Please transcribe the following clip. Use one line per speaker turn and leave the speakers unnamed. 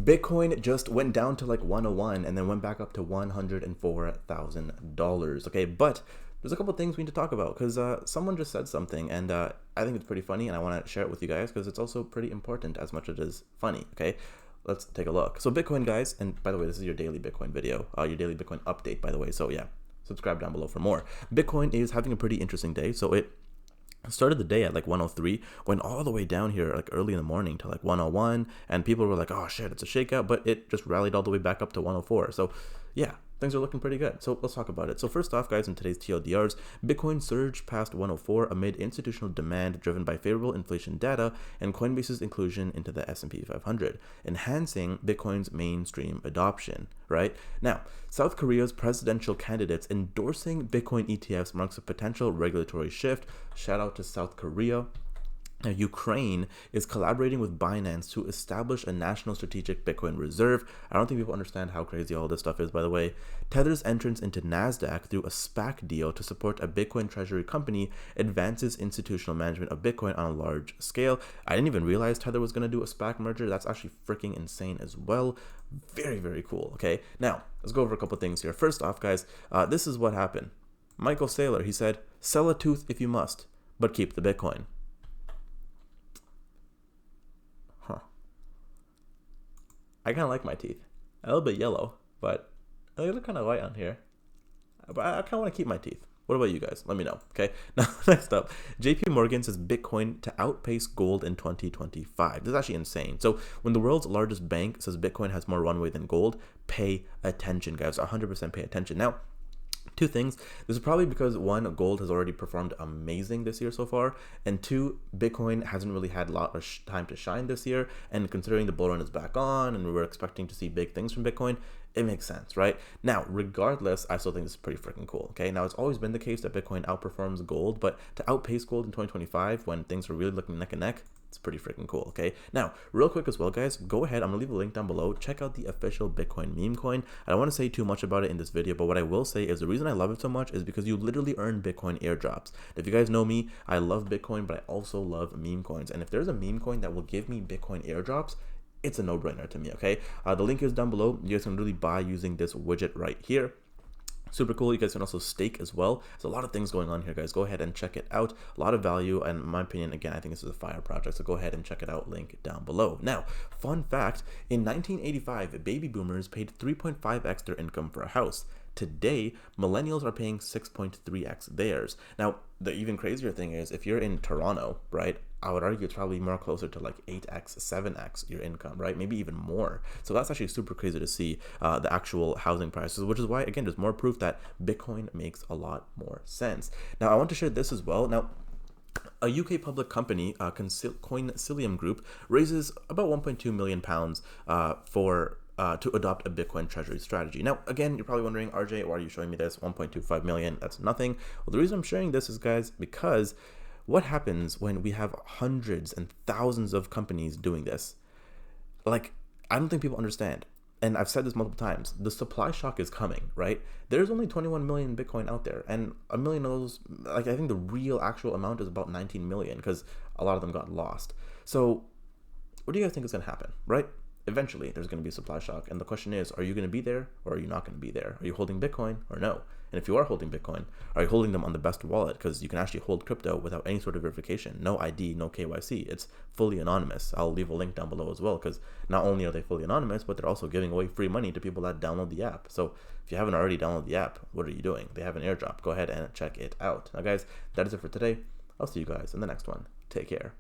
Bitcoin just went down to like 101 and then went back up to $104,000. Okay, but there's a couple things we need to talk about because someone just said something, and I think it's pretty funny, and I want to share it with you guys because it's also pretty important as much as it is funny. Okay, let's take a look. So Bitcoin, guys, and by the way, this is your daily Bitcoin video, your daily Bitcoin update, by the way. So yeah, subscribe down below for more. Bitcoin is having a pretty interesting day. So it started the day at like 103, went all the way down here like early in the morning to like 101, and people were like, oh shit, it's a shakeout, but it just rallied all the way back up to 104. So yeah, things are looking pretty good. So let's talk about it. So first off, guys, in today's TLDRs, Bitcoin surged past 104 amid institutional demand driven by favorable inflation data and Coinbase's inclusion into the S&P 500, enhancing Bitcoin's mainstream adoption. Right now, South Korea's presidential candidates endorsing Bitcoin ETFs marks a potential regulatory shift. Shout out to South Korea. Now, Ukraine is collaborating with Binance to establish a national strategic Bitcoin reserve. I don't think people understand how crazy all this stuff is, by the way. Tether's entrance into NASDAQ through a SPAC deal to support a Bitcoin treasury company advances institutional management of Bitcoin on a large scale. I didn't even realize Tether was going to do a SPAC merger. That's actually freaking insane as well. Very, very cool. Okay, now let's go over a couple things here. First off, guys, this is what happened. Michael Saylor, he said, sell a tooth if you must, but keep the Bitcoin. I kind of like my teeth. A little bit yellow, but they look kind of white on here. But I kind of want to keep my teeth. What about you guys? Let me know. Okay. Now, next up, JP Morgan says Bitcoin to outpace gold in 2025. This is actually insane. So when the world's largest bank says Bitcoin has more runway than gold, pay attention, guys. 100% pay attention. Now, two things. This is probably because one, gold has already performed amazing this year so far, and two, Bitcoin hasn't really had a lot of time to shine this year, and considering the bull run is back on and we were expecting to see big things from Bitcoin, it makes sense, right? Now, regardless, I still think this is pretty freaking cool. Okay, now it's always been the case that Bitcoin outperforms gold, but to outpace gold in 2025 when things are really looking neck and neck, it's pretty freaking cool. Okay, now real quick as well, guys, go ahead, I'm gonna leave a link down below, check out the official Bitcoin meme coin. I don't want to say too much about it in this video, but what I will say is the reason I love it so much is because you literally earn Bitcoin airdrops. If you guys know me, I love Bitcoin, but I also love meme coins, and if there's a meme coin that will give me Bitcoin airdrops, it's a no-brainer to me. Okay, the link is down below. You guys can really buy using this widget right here. Super cool. You guys can also stake as well. There's a lot of things going on here, guys. Go ahead and check it out. A lot of value, and in my opinion, again, I think this is a fire project, so go ahead and check it out. Link down below. Now, fun fact, in 1985, baby boomers paid 3.5x their income for a house. Today, millennials are paying 6.3x theirs. Now, the even crazier thing is, if you're in Toronto, right, I would argue it's probably more closer to like 8x, 7x your income, right? Maybe even more. So that's actually super crazy to see the actual housing prices, which is why, again, there's more proof that Bitcoin makes a lot more sense. Now, I want to share this as well. Now, a UK public company, Coincilium Group, raises about 1.2 million pounds to adopt a Bitcoin treasury strategy. Now, again, you're probably wondering, RJ, why are you showing me this? 1.25 million, that's nothing. Well, the reason I'm sharing this is, guys, because what happens when we have hundreds and thousands of companies doing this? Like, I don't think people understand. And I've said this multiple times, the supply shock is coming, right? There's only 21 million Bitcoin out there, and a million of those, like, I think the real actual amount is about 19 million because a lot of them got lost. So what do you guys think is going to happen, right? Eventually, there's going to be a supply shock. And the question is, are you going to be there or are you not going to be there? Are you holding Bitcoin or no? And if you are holding Bitcoin, are you holding them on the best wallet? Because you can actually hold crypto without any sort of verification. No ID, no KYC. It's fully anonymous. I'll leave a link down below as well, because not only are they fully anonymous, but they're also giving away free money to people that download the app. So if you haven't already downloaded the app, what are you doing? They have an airdrop. Go ahead and check it out. Now, guys, that is it for today. I'll see you guys in the next one. Take care.